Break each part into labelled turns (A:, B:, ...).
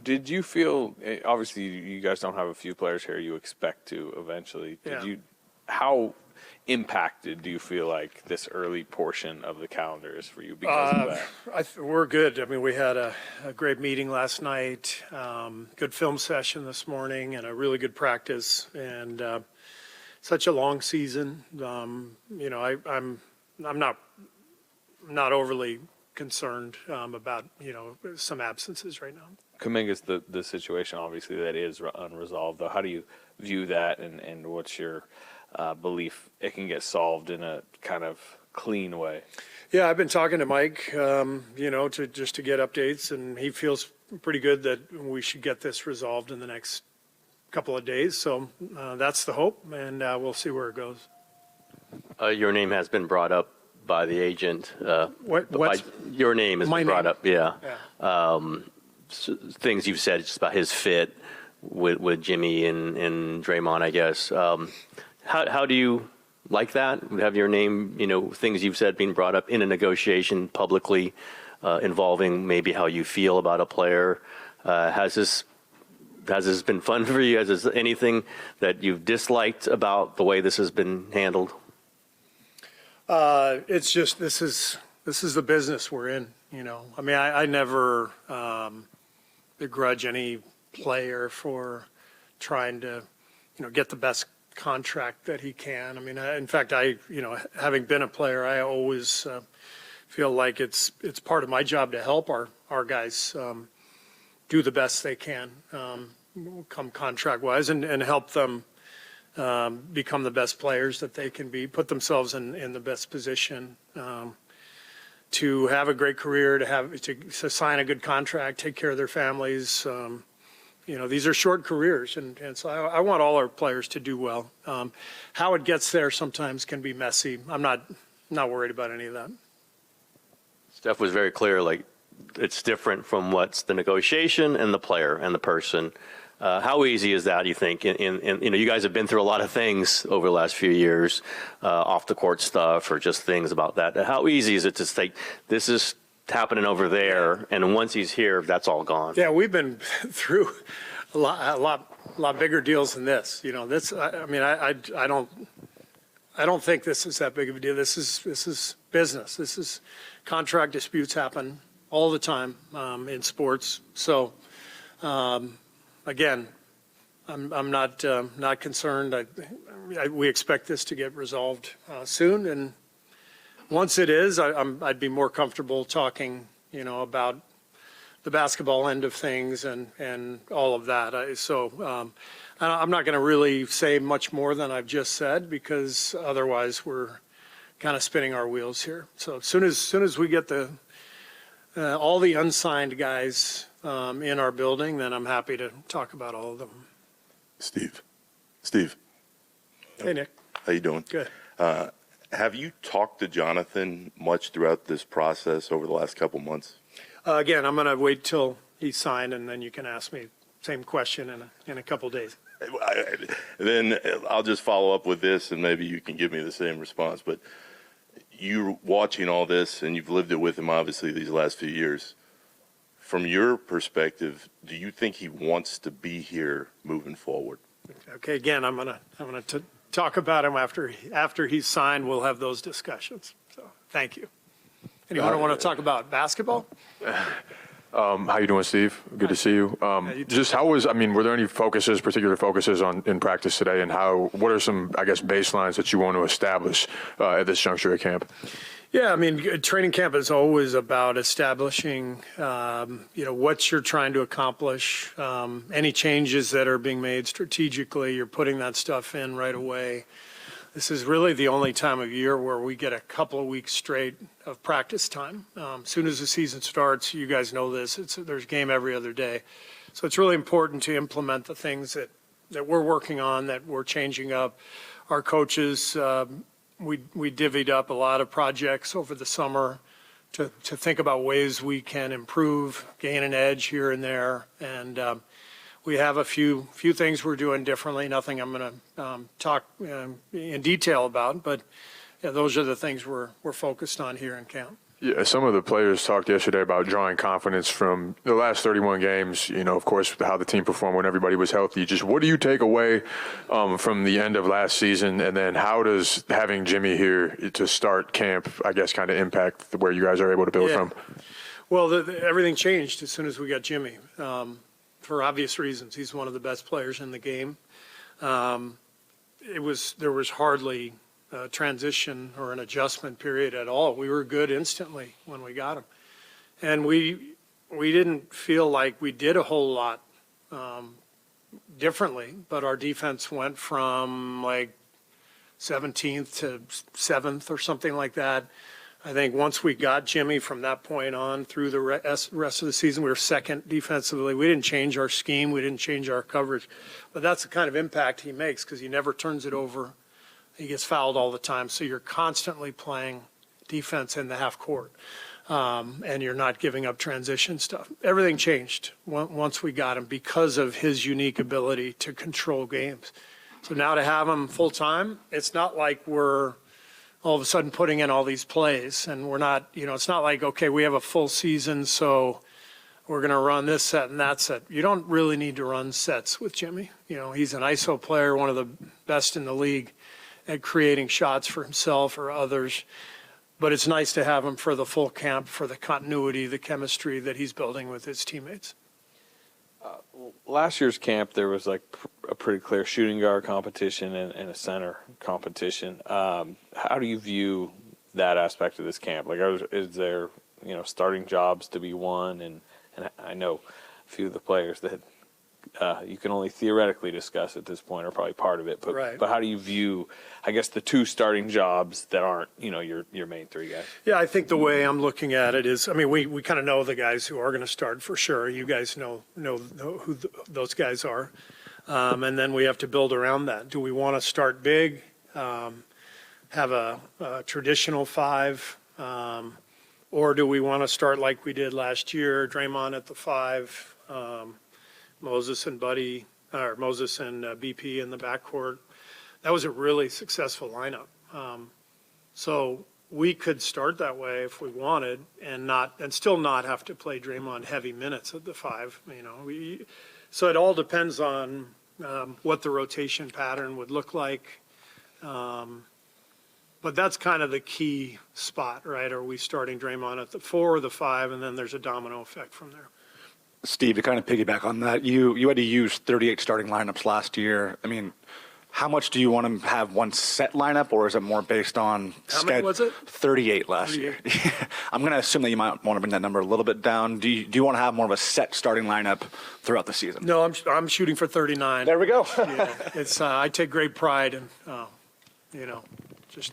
A: Did you feel, obviously you guys don't have a few players here you expect to eventually. How impacted do you feel like this early portion of the calendar is for you because of that?
B: We're good. I mean, we had a great meeting last night, good film session this morning, and a really good practice. And such a long season. I'm not overly concerned about some absences right now.
A: Kuminga's the situation obviously that is unresolved though. How do you view that, and what's your belief it can get solved in a kind of clean way?
B: Yeah, I've been talking to Mike, to get updates, and he feels pretty good that we should get this resolved in the next couple of days. So that's the hope, and we'll see where it goes.
C: Your name has been brought up by the agent. Your name has been brought up, yeah. Things you've said just about his fit with Jimmy and Draymond, I guess. How do you like that? Have your name, things you've said being brought up in a negotiation publicly involving maybe how you feel about a player? Has this been fun for you? Has there anything that you've disliked about the way this has been handled?
B: It's just this is the business we're in. I mean, I never begrudge any player for trying to get the best contract that he can. I mean, in fact, having been a player, I always feel like it's part of my job to help our guys do the best they can, come contract wise, and help them become the best players that they can be, put themselves in the best position to have a great career, to sign a good contract, take care of their families. These are short careers, and so I want all our players to do well. How it gets there sometimes can be messy. I'm not worried about any of that.
C: Steph was very clear, like it's different from what's the negotiation and the player and the person. How easy is that, you think? You guys have been through a lot of things over the last few years, off the court stuff or just things about that. How easy is it to say, this is happening over there, and once he's here, that's all gone? Yeah,
B: we've been through a lot bigger deals than this. I don't think this is that big of a deal. This is business. This is contract disputes happen all the time in sports. So. Again, I'm not concerned. We expect this to get resolved soon, and once it is, I'd be more comfortable talking, about the basketball end of things and all of that. I'm not going to really say much more than I've just said, because otherwise we're kind of spinning our wheels here. So as soon as we get all the unsigned guys in our building, then I'm happy to talk about all of them.
D: Steve.
B: Hey, Nick.
D: How you doing?
B: Good.
D: Have you talked to Jonathan much throughout this process over the last couple months?
B: Again, I'm going to wait till he's signed, and then you can ask me same question in a couple days.
D: Then I'll just follow up with this, and maybe you can give me the same response. But you're watching all this, and you've lived it with him, obviously, these last few years. From your perspective, do you think he wants to be here moving forward?
B: Okay, again, I'm gonna talk about him after he's signed. We'll have those discussions. So, thank you. Anyone want to talk about basketball?
E: How you doing, Steve? Good to see you. Were there any particular focuses in practice today, and what are some, baselines that you want to establish at this juncture of camp?
B: Yeah, training camp is always about establishing, what you're trying to accomplish, any changes that are being made strategically, you're putting that stuff in right away. This is really the only time of year where we get a couple of weeks straight of practice time. As soon as the season starts, you guys know this, there's a game every other day. So it's really important to implement the things that we're working on, that we're changing up. Our coaches, we divvied up a lot of projects over the summer to think about ways we can improve, gain an edge here and there. And we have a few things we're doing differently. Nothing I'm going to talk in detail about, but those are the things we're focused on here in camp.
E: Yeah, some of the players talked yesterday about drawing confidence from the last 31 games, of course, how the team performed when everybody was healthy. Just what do you take away from the end of last season? And then how does having Jimmy here to start camp, I guess, kind of impact where you guys are able to build from?
B: Well, everything changed as soon as we got Jimmy, for obvious reasons. He's one of the best players in the game. There was hardly a transition or an adjustment period at all. We were good instantly when we got him. And we didn't feel like we did a whole lot differently, but our defense went from like 17th to 7th or something like that. I think once we got Jimmy from that point on through the rest of the season, we were second defensively. We didn't change our scheme. We didn't change our coverage. But that's the kind of impact he makes because he never turns it over. He gets fouled all the time. So you're constantly playing defense in the half court, and you're not giving up transition stuff. Everything changed once we got him because of his unique ability to control games. So now to have him full time, it's not like we're all of a sudden putting in all these plays and we're not, it's not like, okay, we have a full season, so we're going to run this set and that set. You don't really need to run sets with Jimmy. He's an ISO player, one of the best in the league at creating shots for himself or others. But it's nice to have him for the full camp, for the continuity, the chemistry that he's building with his teammates.
A: Last year's camp, there was like a pretty clear shooting guard competition and a center competition. How do you view that aspect of this camp? Like, is there, starting jobs to be won? And I know a few of the players that you can only theoretically discuss at this point are probably part of it. But,
B: right.
A: But how do you view, I guess, the two starting jobs that aren't, your main three guys?
B: Yeah, I think the way I'm looking at it is, we kind of know the guys who are going to start for sure. You guys know who those guys are. And then we have to build around that. Do we want to start big, have a traditional five, or do we want to start like we did last year, Draymond at the five, Moses and BP in the backcourt? That was a really successful lineup. So we could start that way if we wanted and still not have to play Draymond heavy minutes at the five. So it all depends on what the rotation pattern would look like. But that's kind of the key spot, right? Are we starting Draymond at the 4 or the 5, and then there's a domino effect from there?
F: Steve, to kind of piggyback on that, you had to use 38 starting lineups last year. How much do you want to have one set lineup, or is it more based on
B: How many was it?
F: 38 last year. I'm going to assume that you might want to bring that number a little bit down. Do you want to have more of a set starting lineup throughout the season?
B: No, I'm shooting for 39.
F: There we go.
B: Yeah, it's I take great pride in just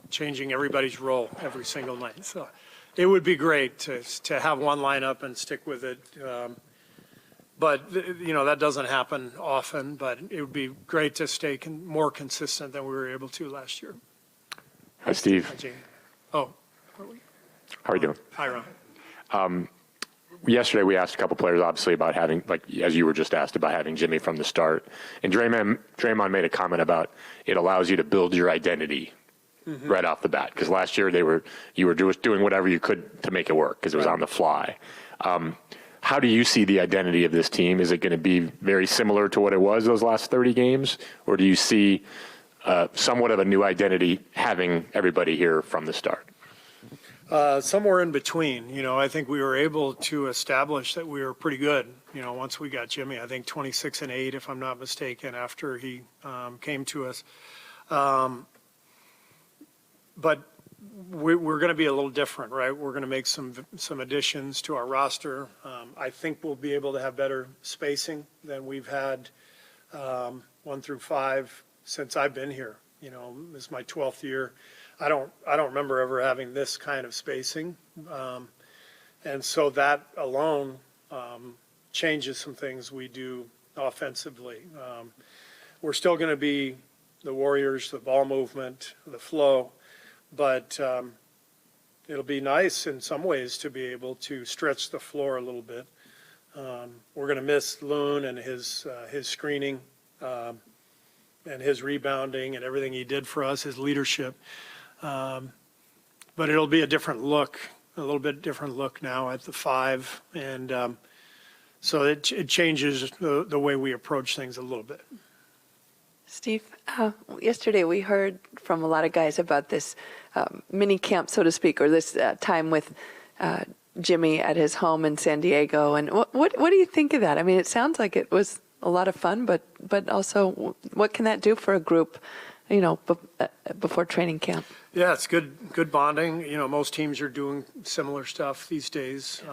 B: changing everybody's role every single night. So it would be great to have one lineup and stick with it. But that doesn't happen often. But it would be great to stay more consistent than we were able to last year.
G: Hi, Steve.
B: Hi, Jamie. Oh,
G: How are you doing?
B: hi, Ron.
G: Yesterday, we asked a couple players, obviously, about having, as you were just asked, about having Jimmy from the start. And Draymond made a comment about it allows you to build your identity right off the bat. Because last year, you were just doing whatever you could to make it work because it was on the fly. How do you see the identity of this team? Is it going to be very similar to what it was those last 30 games? Or do you see somewhat of a new identity having everybody here from the start?
B: Somewhere in between. I think we were able to establish that we were pretty good, once we got Jimmy. I think 26-8, if I'm not mistaken, after he came to us. But we're going to be a little different, right? We're going to make some additions to our roster. I think we'll be able to have better spacing than we've had 1 through 5 since I've been here. This is my 12th year. I don't remember ever having this kind of spacing, and so that alone changes some things we do offensively. We're still going to be the Warriors, the ball movement, the flow. But it'll be nice in some ways to be able to stretch the floor a little bit. We're going to miss Loon and his screening and his rebounding and everything he did for us, his leadership. But it'll be a different look a little bit different look now at the 5, and so it changes the way we approach things a little bit.
H: Steve, yesterday we heard from a lot of guys about this mini camp, so to speak, or this time with Jimmy at his home in San Diego. And what do you think of that? I mean, it sounds like it was a lot of fun, but also what can that do for a group, before training camp?
B: Yeah, it's good bonding. Most teams are doing similar stuff these days.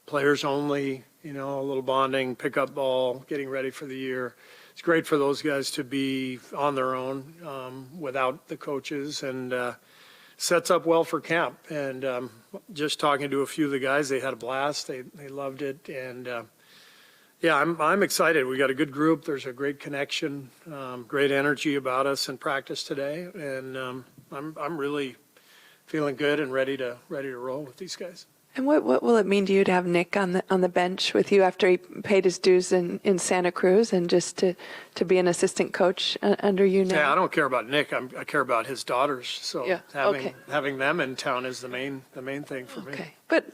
B: Players only, a little bonding, pick up ball, getting ready for the year. It's great for those guys to be on their own without the coaches, and sets up well for camp. And just talking to a few of the guys, they had a blast. They loved it. And yeah, I'm excited. We got a good group. There's a great connection, great energy about us in practice today. And I'm really feeling good and ready to roll with these guys.
H: And what will it mean to you to have Nick on the bench with you after he paid his dues in Santa Cruz, and just to be an assistant coach under you now?
B: Yeah, I don't care about Nick. I care about his daughters. So
H: Yeah,
B: having them in town is the main thing for me.
H: Okay, but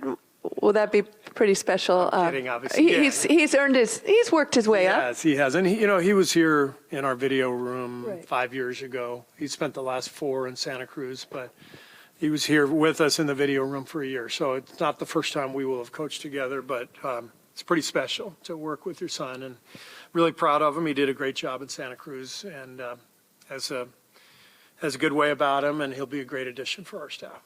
H: will that be pretty special?
B: I'm kidding, obviously.
H: He's worked his way up.
B: Yes, he has. And he was here in our video room
H: Right.
B: 5 years ago. He spent the last 4 in Santa Cruz, but he was here with us in the video room for a year. So it's not the first time we will have coached together, but it's pretty special to work with your son, and really proud of him. He did a great job in Santa Cruz, and has a good way about him, and he'll be a great addition for our staff.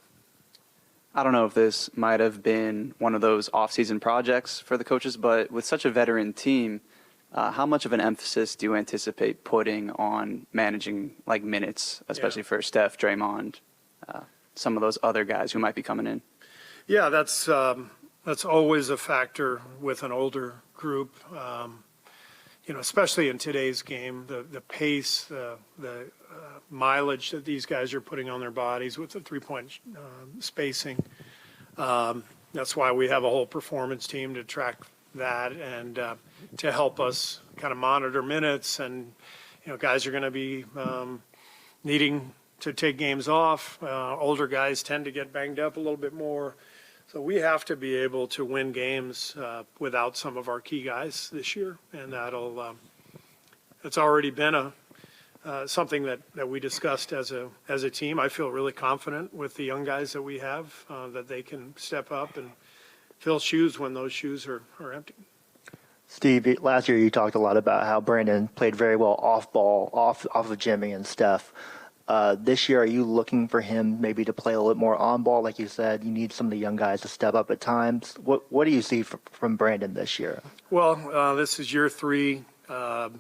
I: I don't know if this might have been one of those off-season projects for the coaches, but with such a veteran team, how much of an emphasis do you anticipate putting on managing minutes, especially for Steph, Draymond, some of those other guys who might be coming in?
B: Yeah, that's always a factor with an older group. Especially in today's game, the pace, the mileage that these guys are putting on their bodies with the 3-point spacing. That's why we have a whole performance team to track that, and to help us kind of monitor minutes. And guys are going to be needing to take games off. Older guys tend to get banged up a little bit more. So we have to be able to win games without some of our key guys this year. And it's already been something that we discussed as a team. I feel really confident with the young guys that we have, that they can step up and fill shoes when those shoes are empty.
J: Steve, last year you talked a lot about how Brandin played very well off ball, off of Jimmy and Steph. This year, are you looking for him maybe to play a little bit more on ball? Like you said, you need some of the young guys to step up at times. What do you see from Brandin this year?
B: Well, this is year 3. I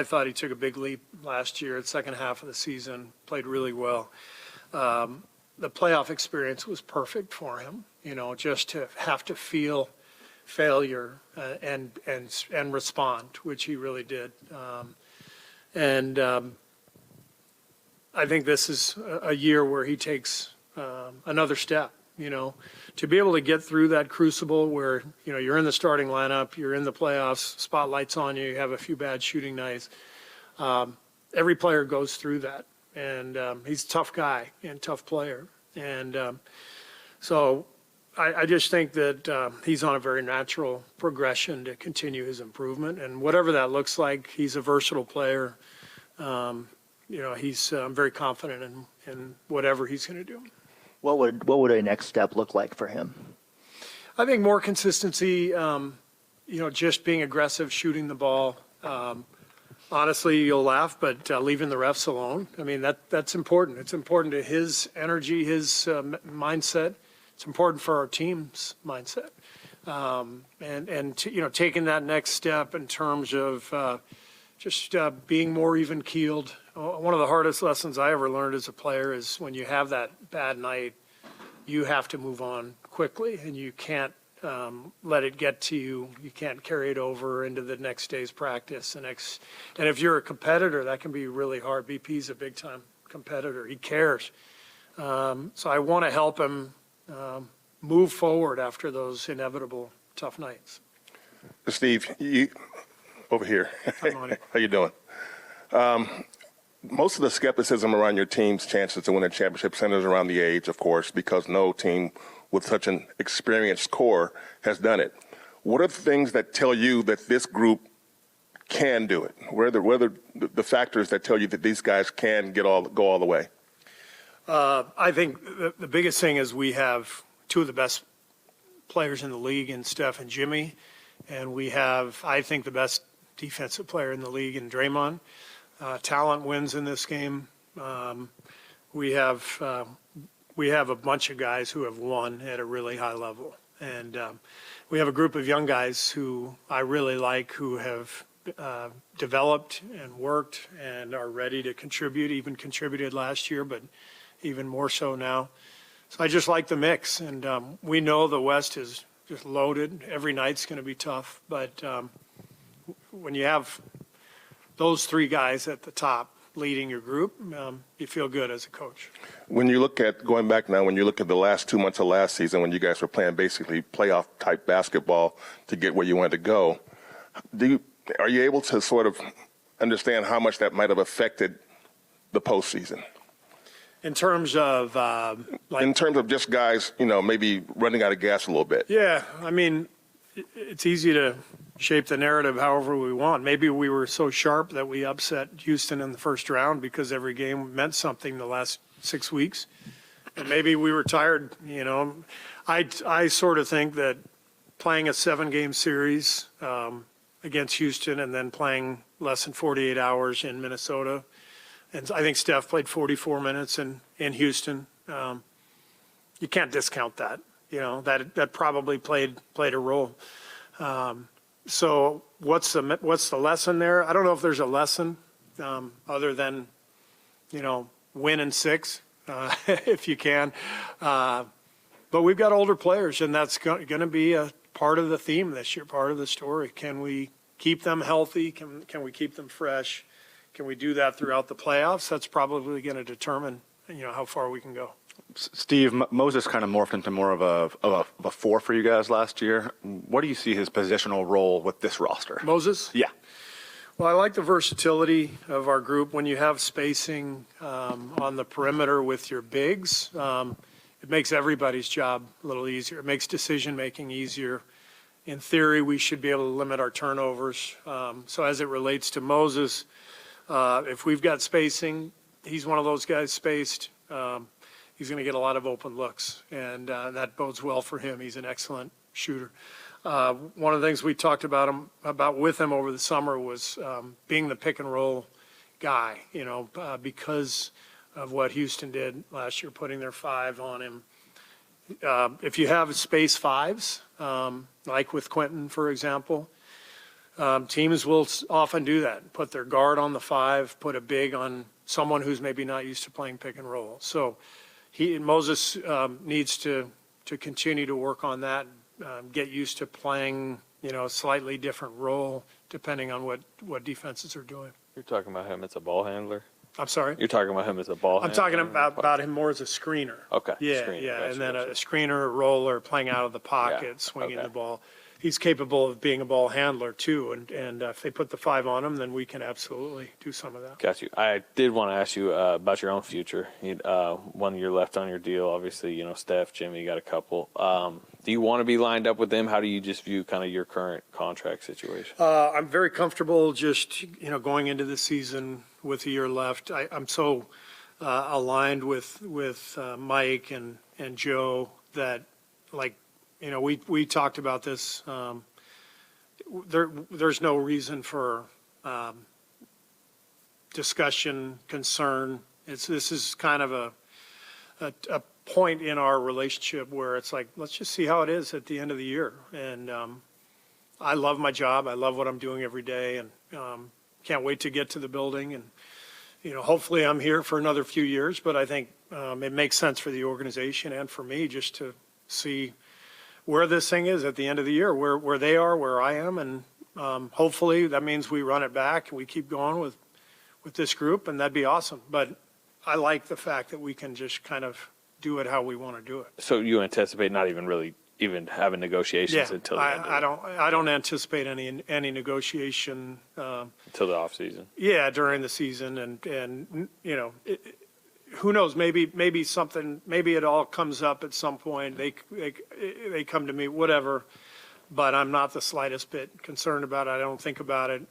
B: thought he took a big leap last year. The second half of the season, played really well. The playoff experience was perfect for him. Just to have to feel failure and respond, which he really did. I think this is a year where he takes another step, to be able to get through that crucible where, you're in the starting lineup, you're in the playoffs, spotlight's on you, you have a few bad shooting nights. Every player goes through that, and he's a tough guy and tough player. And so I just think that he's on a very natural progression to continue his improvement. And whatever that looks like, he's a versatile player. I'm very confident in whatever he's going to do.
J: What would a next step look like for him?
B: I think more consistency, just being aggressive, shooting the ball. Honestly, you'll laugh, but leaving the refs alone. I mean, that's important. It's important to his energy, his mindset. It's important for our team's mindset. Taking that next step in terms of just being more even-keeled. One of the hardest lessons I ever learned as a player is when you have that bad night, you have to move on quickly, and you can't let it get to you. You can't carry it over into the next day's practice. And if you're a competitor, that can be really hard. BP's a big-time competitor. He cares. So I want to help him move forward after those inevitable tough nights.
D: Steve, you over here.
B: I'm on it.
D: How you doing?
K: most of the skepticism around your team's chances to win a championship centers around the age, of course, because no team with such an experienced core has done it. What are the things that tell you that this group can do it? What are the factors that tell you that these guys can go all the way?
B: I think the biggest thing is we have two of the best players in the league in Steph and Jimmy, and we have, I think, the best defensive player in the league in Draymond. Talent wins in this game. We have a bunch of guys who have won at a really high level, and we have a group of young guys who I really like, who have developed and worked and are ready to contribute. Even contributed last year, but even more so now. So I just like the mix, and we know the West is just loaded. Every night's going to be tough, but when you have those three guys at the top leading your group, you feel good as a coach.
K: When you look at, going back now, when you look at the last 2 months of last season, when you guys were playing basically playoff-type basketball to get where you wanted to go, are you able to sort of understand how much that might have affected the postseason?
B: In terms of
K: in terms of just guys, maybe running out of gas a little bit.
B: Yeah, I mean, it's easy to shape the narrative however we want. Maybe we were so sharp that we upset Houston in the first round because every game meant something the last 6 weeks. And maybe we were tired, I sort of think that playing a 7-game series against Houston and then playing less than 48 hours in Minnesota, and I think Steph played 44 minutes in Houston. You can't discount that. That probably played a role. So what's the lesson there? I don't know if there's a lesson other than, win in 6 if you can. But we've got older players, and that's going to be a part of the theme this year, part of the story. Can we keep them healthy? Can we keep them fresh? Can we do that throughout the playoffs? That's probably going to determine, how far we can go.
F: Steve, Moses kind of morphed into more of a 4 for you guys last year. What do you see his positional role with this roster?
B: Moses?
F: Yeah.
B: Well, I like the versatility of our group. When you have spacing on the perimeter with your bigs, it makes everybody's job a little easier. It makes decision-making easier. In theory, we should be able to limit our turnovers. So as it relates to Moses, if we've got spacing, he's one of those guys spaced. He's going to get a lot of open looks, and that bodes well for him. He's an excellent shooter. One of the things we talked about with him over the summer was being the pick and roll guy, because of what Houston did last year, putting their 5 on him. If you have space 5s, like with Quinten, for example, teams will often do that, put their guard on the 5, put a big on someone who's maybe not used to playing pick and roll. So Moses needs to continue to work on that, get used to playing, a slightly different role depending on what defenses are doing.
A: You're talking about him as a ball handler?
B: I'm sorry?
A: You're talking about him as a ball handler?
B: I'm talking about him more as a screener.
A: Okay.
B: Yeah,
A: Screener.
B: yeah,
A: Gotcha,
B: and then
A: gotcha.
B: a screener, a roller, playing out of the pocket, swinging the ball. He's capable of being a ball handler too, and if they put the 5 on him, then we can absolutely do some of that.
A: Got you. I did want to ask you about your own future. 1 year left on your deal. Obviously, Steph, Jimmy, you got a couple. Do you want to be lined up with them? How do you just view kind of your current contract situation?
B: I'm very comfortable just, going into the season with a year left. I'm so aligned with Mike and Joe that, we talked about this. There's no reason for discussion, concern. This is kind of a point in our relationship where it's like, let's just see how it is at the end of the year. And I love my job. I love what I'm doing every day, and can't wait to get to the building. And hopefully I'm here for another few years. But I think it makes sense for the organization and for me just to see where this thing is at the end of the year, where they are, where I am, and hopefully that means we run it back and we keep going with this group, and that'd be awesome. But I like the fact that we can just kind of do it how we want to do it.
A: So you anticipate not even really even having negotiations until the end of
B: I don't anticipate any negotiation.
A: until the off season.
B: Yeah, during the season, and you know, who knows? Maybe it all comes up at some point. They come to me, whatever. But I'm not the slightest bit concerned about it. I don't think about it.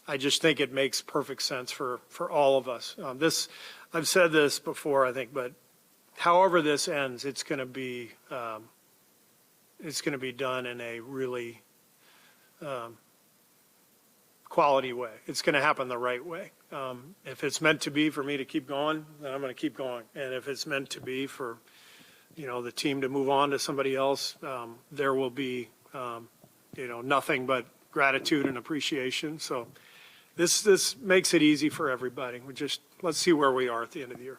B: I just think it makes perfect sense for all of us. I've said this before, I think, but however this ends, it's going to be done in a really quality way. It's going to happen the right way. If it's meant to be for me to keep going, then I'm going to keep going. And if it's meant to be for, you know, the team to move on to somebody else, there will be, you know, nothing but gratitude and appreciation. So this makes it easy for everybody. Let's see where we are at the end of the year.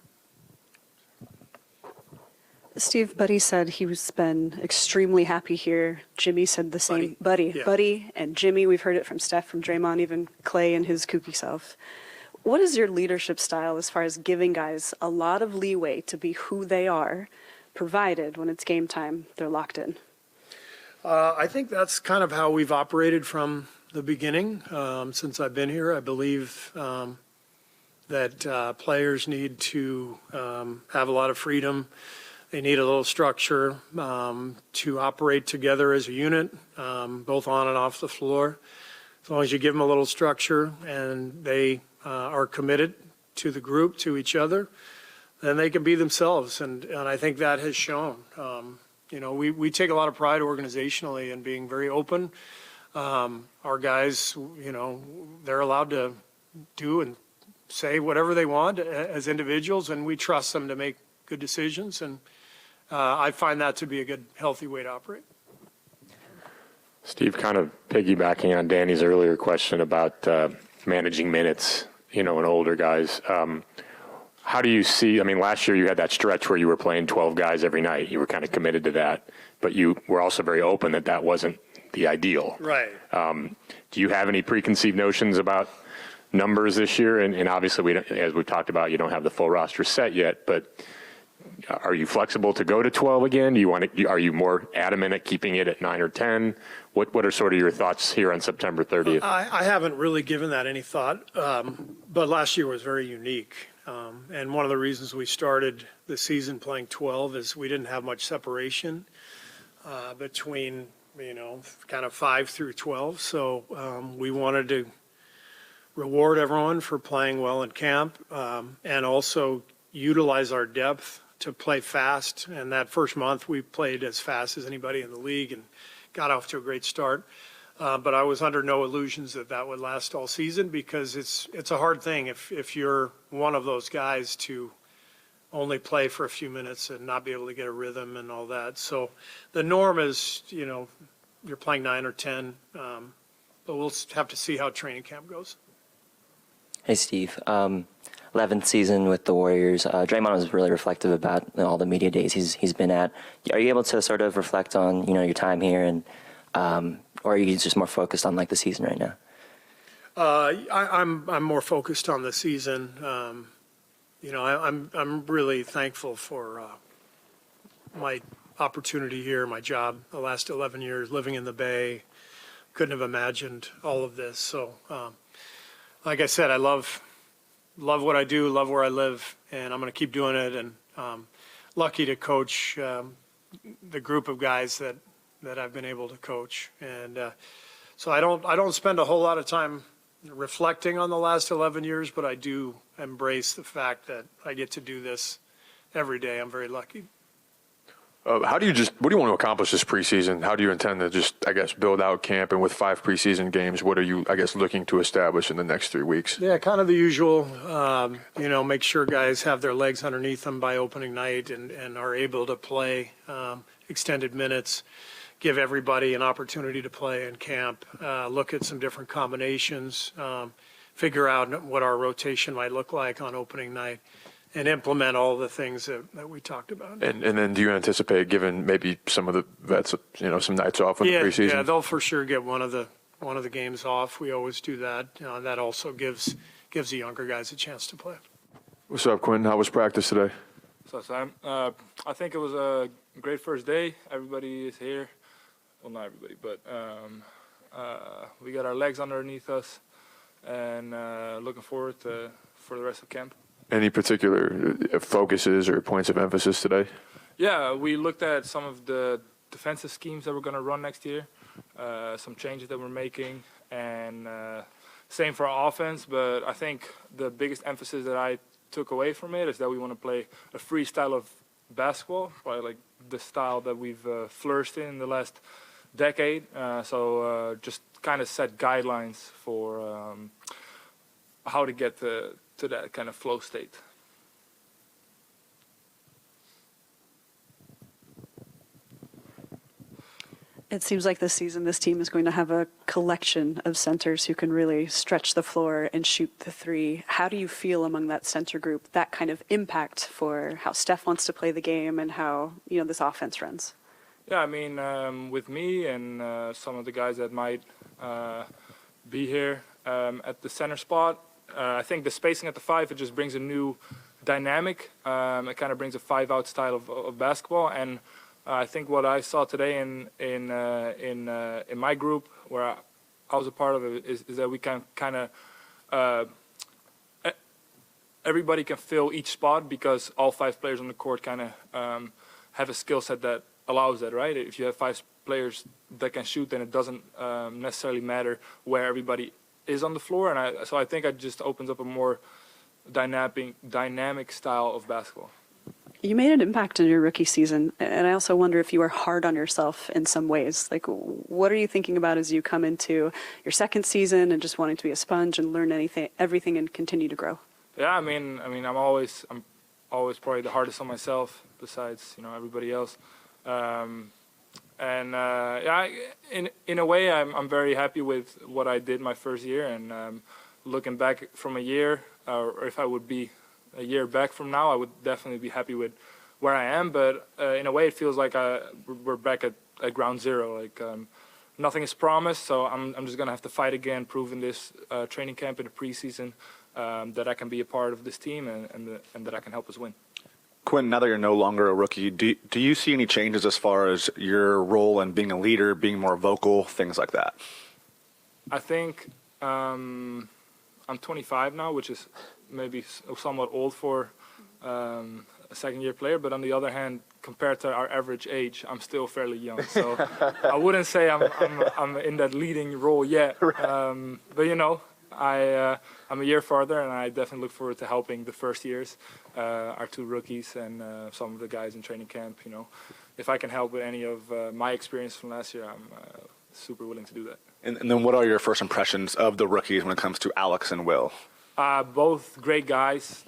L: Steve, Buddy said he's been extremely happy here. Jimmy said the same. Buddy,
B: Yeah.
L: Buddy and Jimmy, we've heard it from Steph, from Draymond, even Clay and his kooky self. What is your leadership style as far as giving guys a lot of leeway to be who they are, provided when it's game time, they're locked in?
B: I think that's kind of how we've operated from the beginning. Since I've been here, I believe that players need to have a lot of freedom. They need a little structure to operate together as a unit, both on and off the floor. As long as you give them a little structure and they are committed to the group, to each other, then they can be themselves. And I think that has shown. You know, we take a lot of pride organizationally in being very open. Our guys, you know, they're allowed to do and say whatever they want as individuals, and we trust them to make good decisions. And I find that to be a good, healthy way to operate.
G: Steve, kind of piggybacking on Danny's earlier question about managing minutes, you know, and older guys. How do you see, I mean, last year you had that stretch where you were playing 12 guys every night. You were kind of committed to that, but you were also very open that that wasn't the ideal.
B: Right.
G: Do you have any preconceived notions about numbers this year? And obviously, we don't, as we've talked about, you don't have the full roster set yet, but are you flexible to go to 12 again? Are you more adamant at keeping it at 9 or 10? What are sort of your thoughts here on September 30th?
B: I haven't really given that any thought, but last year was very unique. And one of the reasons we started the season playing 12 is we didn't have much separation between, you know, kind of 5 through 12. So we wanted to reward everyone for playing well in camp and also utilize our depth to play fast. And that first month we played as fast as anybody in the league and got off to a great start. But I was under no illusions that would last all season, because it's a hard thing if you're one of those guys to only play for a few minutes and not be able to get a rhythm and all that. So the norm is, you know, you're playing 9 or 10, but we'll have to see how training camp goes.
M: Hey, Steve. 11th season with the Warriors. Draymond was really reflective about all the media days he's been at. Are you able to sort of reflect on, you know, your time here, and or are you just more focused on like the season right now?
B: I'm more focused on the season. You know, I'm really thankful for my opportunity here, my job, the last 11 years living in the Bay. Couldn't have imagined all of this. So, like I said, I love what I do, love where I live, and I'm going to keep doing it. And lucky to coach the group of guys that I've been able to coach. And so I don't spend a whole lot of time reflecting on the last 11 years, but I do embrace the fact that I get to do this every day. I'm very lucky.
E: What do you want to accomplish this preseason? How do you intend to just, I guess, build out camp? And with 5 preseason games, what are you, I guess, looking to establish in the next 3 weeks?
B: Yeah, kind of the usual, you know, make sure guys have their legs underneath them by opening night and are able to play extended minutes, give everybody an opportunity to play in camp, look at some different combinations, figure out what our rotation might look like on opening night, and implement all the things that we talked about.
E: And then do you anticipate giving maybe some of the vets, you know, some nights off in the preseason?
B: Yeah, they'll for sure get one of the games off. We always do that. That also gives the younger guys a chance to play.
E: What's up, Quinten? How was practice today?
N: So, Sam, I think it was a great first day. Everybody is here. Well, not everybody, but we got our legs underneath us, and looking forward for the rest of camp.
E: Any particular focuses or points of emphasis today?
N: Yeah, we looked at some of the defensive schemes that we're going to run next year, some changes that we're making, and same for our offense. But I think the biggest emphasis that I took away from it is that we want to play a free style of basketball, probably like the style that we've flourished in the last decade. So just kind of set guidelines for how to get to that kind of flow state.
L: It seems like this season, this team is going to have a collection of centers who can really stretch the floor and shoot the three. How do you feel among that center group, that kind of impact for how Steph wants to play the game and how, this offense runs?
N: Yeah, I mean, with me and some of the guys that might be here at the center spot, I think the spacing at the five, it just brings a new dynamic. It kind of brings a five-out style of basketball, and I think what I saw today in my group, where I was a part of it, is that we can kind of everybody can fill each spot because all five players on the court kind of have a skill set that allows that, right? If you have five players that can shoot, then it doesn't necessarily matter where everybody is on the floor, and so I think it just opens up a more dynamic style of basketball.
L: You made an impact in your rookie season, and I also wonder if you were hard on yourself in some ways. Like, what are you thinking about as you come into your second season and just wanting to be a sponge and learn everything and continue to grow?
N: Yeah, I mean, I'm always probably the hardest on myself besides everybody else. Yeah, in a way, I'm very happy with what I did my first year, and looking back from a year, or if I would be a year back from now, I would definitely be happy with where I am. But in a way, it feels like we're back at ground zero. Like nothing is promised, so I'm just gonna have to fight again, prove in this training camp in the preseason that I can be a part of this team and that I can help us win.
F: Quinten, now that you're no longer a rookie, do you see any changes as far as your role in being a leader, being more vocal, things like that?
N: I think I'm 25 now, which is maybe somewhat old for a second-year player. But on the other hand, compared to our average age, I'm still fairly young. So I wouldn't say I'm in that leading role yet. But I'm a year farther, and I definitely look forward to helping the first years, our two rookies, and some of the guys in training camp. If I can help with any of my experience from last year, I'm super willing to do that.
F: And then what are your first impressions of the rookies when it comes to Alex and Will?
N: Both great guys.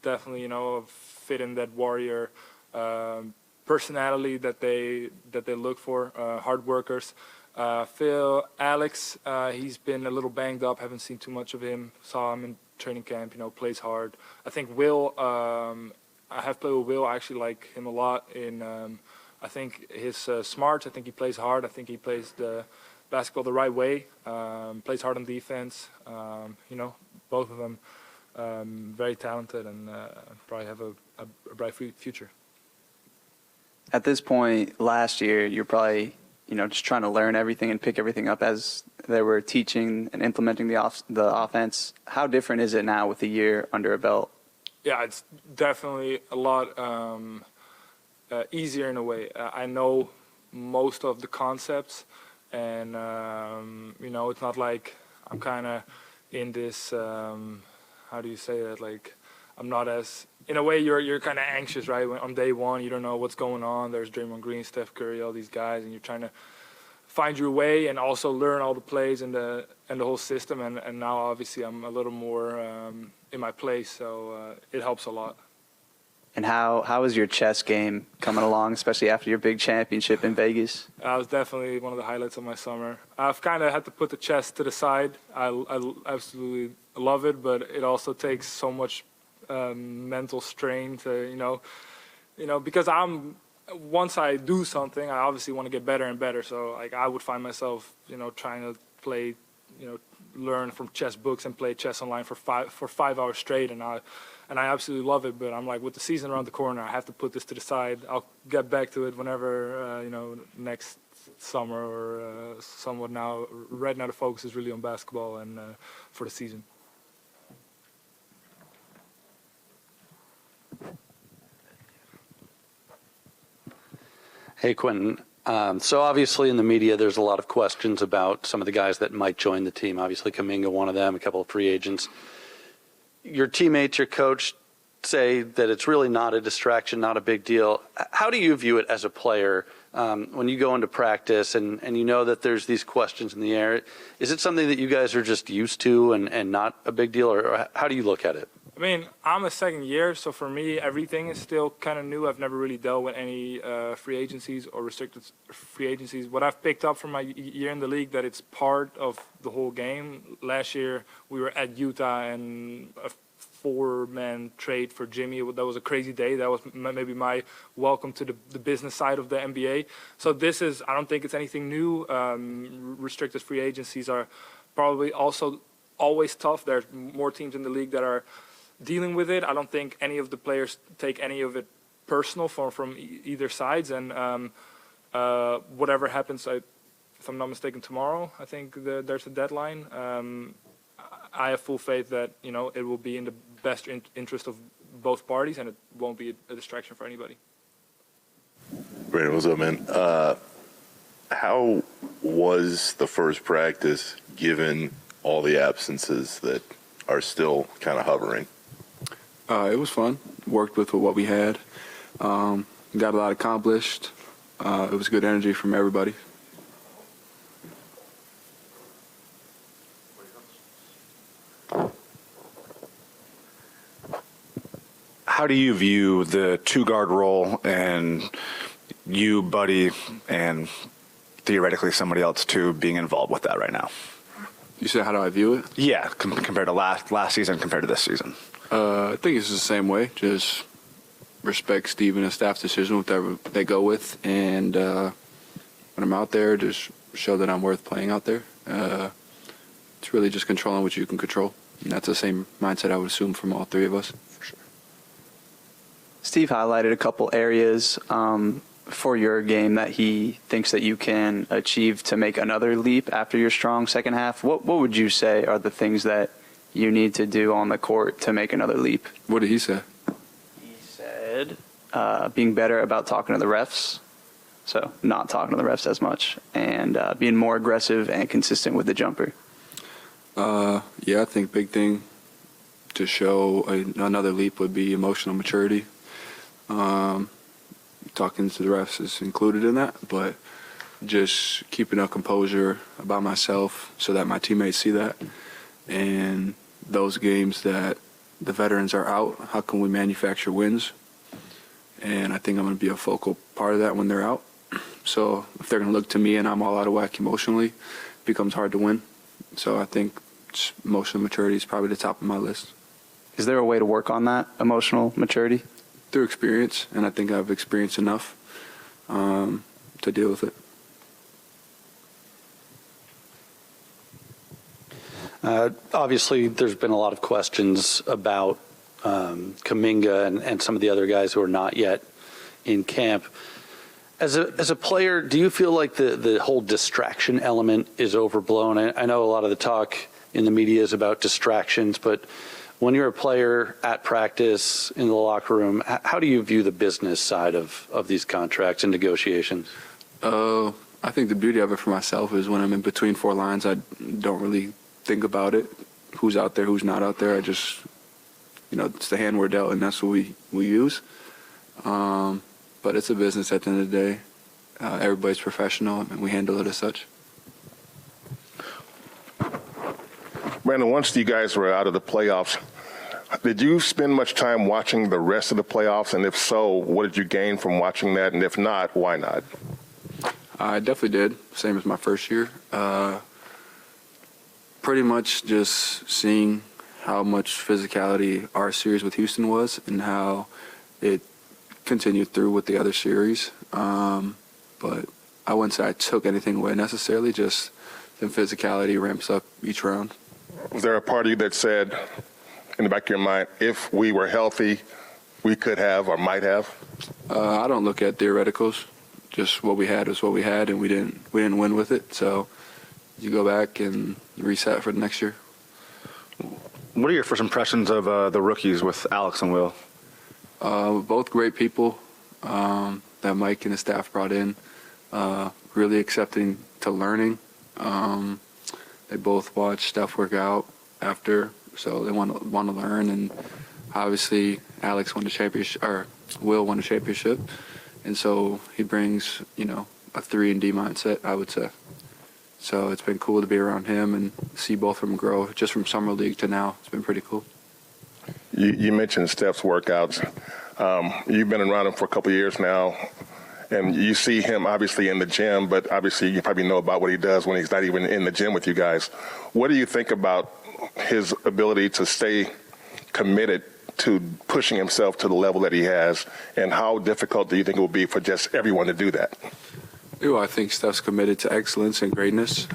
N: Definitely, fit in that warrior personality that they look for. Hard workers. Alex, he's been a little banged up. Haven't seen too much of him. Saw him in training camp. Plays hard. I think Will. I have played with Will. I actually like him a lot. I think his smarts. I think he plays hard. I think he plays the basketball the right way. Plays hard on defense. Both of them very talented and probably have a bright future.
I: At this point, last year, you're probably just trying to learn everything and pick everything up as they were teaching and implementing the offense. How different is it now with a year under a belt?
N: Yeah, it's definitely a lot easier in a way. I know most of the concepts, and it's not like I'm kind of in this. How do you say that? Like, I'm not as. In a way, you're kind of anxious, right? On day one, you don't know what's going on. There's Draymond Green, Steph Curry, all these guys, and you're trying to find your way and also learn all the plays and the whole system. And now, obviously, I'm a little more in my place, so it helps a lot.
I: And how is your chess game coming along, especially after your big championship in Vegas?
N: That was definitely one of the highlights of my summer. I've kind of had to put the chess to the side. I absolutely love it, but it also takes so much mental strain to because once I do something, I obviously want to get better and better. So like I would find myself trying to play learn from chess books and play chess online for 5 hours straight, and I absolutely love it. But I'm like, with the season around the corner, I have to put this to the side. I'll get back to it whenever next summer or somewhat now. Right now, the focus is really on basketball and for the season.
O: Hey, Quinten. So obviously in the media, there's a lot of questions about some of the guys that might join the team. Obviously, Kuminga, one of them, a couple of free agents. Your teammates, your coach say that it's really not a distraction, not a big deal. How do you view it as a player when you go into practice and you know that there's these questions in the air? Is it something that you guys are just used to and not a big deal, or how do you look at it?
N: I mean, I'm a second year, so for me, everything is still kind of new. I've never really dealt with any free agencies or restricted free agencies. What I've picked up from my year in the league, that it's part of the whole game. Last year, we were at Utah and a 4-man trade for Jimmy. That was a crazy day. That was maybe my welcome to the business side of the NBA. So this is, I don't think it's anything new. Restricted free agencies are probably also always tough. There's more teams in the league that are dealing with it. I don't think any of the players take any of it personal from either sides, and whatever happens, if I'm not mistaken, tomorrow, I think there's a deadline. I have full faith that it will be in the best interest of both parties, and it won't be a distraction for anybody.
D: Brandin, what's up, man? How was the first practice, given all the absences that are still kind of hovering?
P: It was fun. Worked with what we had. Got a lot accomplished. It was good energy from everybody.
F: How do you view the two-guard role and you, Buddy, and theoretically somebody else too being involved with that right now?
P: You said, how do I view it?
F: Yeah, compared to last season, compared to this season.
P: I think it's the same way. Just respect Steve and his staff's decision, whatever they go with. And when I'm out there, just show that I'm worth playing out there. It's really just controlling what you can control. And that's the same mindset I would assume from all three of us. For sure.
I: Steve highlighted a couple areas for your game that he thinks that you can achieve to make another leap after your strong second half. What would you say are the things that you need to do on the court to make another leap?
P: What did he say?
I: He said being better about talking to the refs, so not talking to the refs as much, and being more aggressive and consistent with the jumper.
P: Yeah, I think big thing to show another leap would be emotional maturity. Talking to the refs is included in that, but just keeping a composure about myself so that my teammates see that. And those games that the veterans are out, how can we manufacture wins? And I think I'm going to be a focal part of that when they're out. So if they're going to look to me and I'm all out of whack emotionally, it becomes hard to win. So I think emotional maturity is probably the top of my list.
I: Is there a way to work on that emotional maturity?
P: Through experience, and I think I've experienced enough to deal with it.
O: Obviously, there's been a lot of questions about Kuminga and some of the other guys who are not yet in camp. As a player, do you feel like the whole distraction element is overblown? I know a lot of the talk in the media is about distractions, but when you're a player at practice, in the locker room, how do you view the business side of these contracts and negotiations?
P: I think the beauty of it for myself is when I'm in between four lines, I don't really think about it, who's out there, who's not out there. I just, it's the hand we're dealt, and that's what we use. But it's a business at the end of the day. Everybody's professional, and we handle it as such.
K: Brandin, once you guys were out of the playoffs, did you spend much time watching the rest of the playoffs? And if so, what did you gain from watching that? And if not, why not?
P: I definitely did, same as my first year. Pretty much just seeing how much physicality our series with Houston was and how it continued through with the other series. But I wouldn't say I took anything away necessarily, just the physicality ramps up each round.
K: Was there a part of you that said, in the back of your mind, if we were healthy, we could have or might have?
P: I don't look at theoreticals. Just what we had was what we had, and we didn't win with it. So you go back and reset for the next year.
F: What are your first impressions of the rookies with Alex and Will?
P: Both great people that Mike and his staff brought in. Really accepting to learning. They both watch Steph work out after, so they want to learn. And obviously, Alex won the championship, or Will won the championship, and so he brings a 3-and-D mindset, I would say. So it's been cool to be around him and see both of them grow, just from summer league to now. It's been pretty cool.
K: You mentioned Steph's workouts. You've been around him for a couple of years now, and you see him obviously in the gym, but obviously you probably know about what he does when he's not even in the gym with you guys. What do you think about his ability to stay committed to pushing himself to the level that he has, and how difficult do you think it will be for just everyone to do that?
P: I think Steph's committed to excellence and greatness.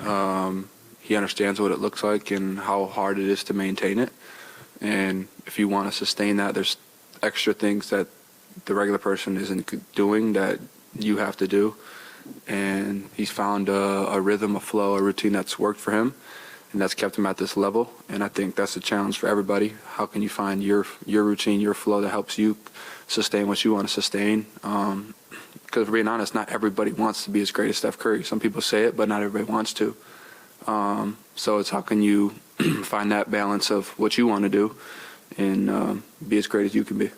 P: He understands what it looks like and how hard it is to maintain it. And if you want to sustain that, there's extra things that the regular person isn't doing that you have to do. And he's found a rhythm, a flow, a routine that's worked for him, and that's kept him at this level. And I think that's a challenge for everybody. How can you find your routine, your flow that helps you sustain what you want to sustain? Because being honest, not everybody wants to be as great as Steph Curry. Some people say it, but not everybody wants to. So it's how can you find that balance of what you want to do and be as great as you can be.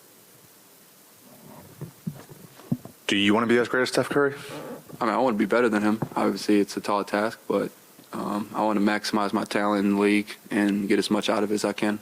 F: Do you want to be as great as Steph Curry?
P: I mean, I want to be better than him. Obviously, it's a tall task, but I want to maximize my talent in the league and get as much out of it as I can.